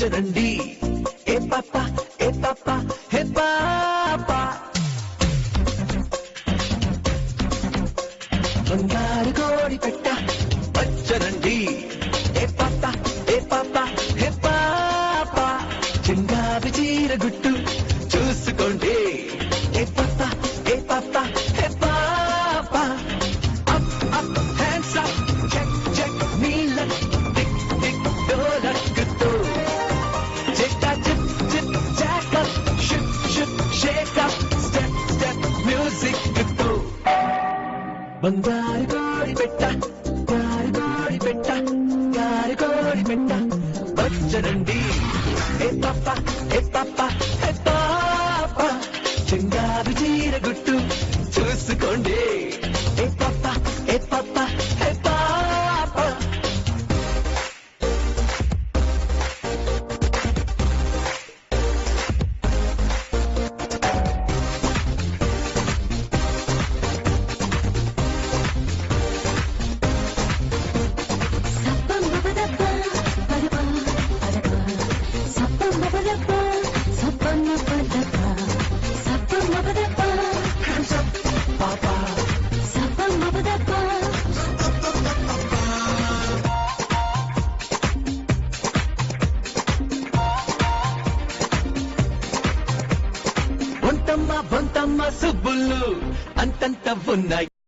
వచ్చనండి ఏ పాప ఏ పాప హే పాప బంగారు కోడి పెట్ట వచ్చనండి ఏ పాప ఏ పాప హే పాప చింగావి చీర గుట్టు చూసుకోండి ఏ పాప ఏ పాప హే పాప up up hands up check check నీళ్ళ టిక్ టిక్ డోలక్కుతూ చెట్టా chip chip jack up ship ship shake up step step music తో బంగారు కోడి పెట్ట గారి కోడి పెట్ట గారి కోడి పెట్ట వచ్చనండి ఏ పాప ఏ పాప హే పాప చింగారు చీర గుట్టు చూసుకోండి ఏ పాప ఏ పాప హే పాప Hands up, papa. బొంతమ్మ బొంతమ్మ సుబ్బుళ్ళు అంతంత ఉన్న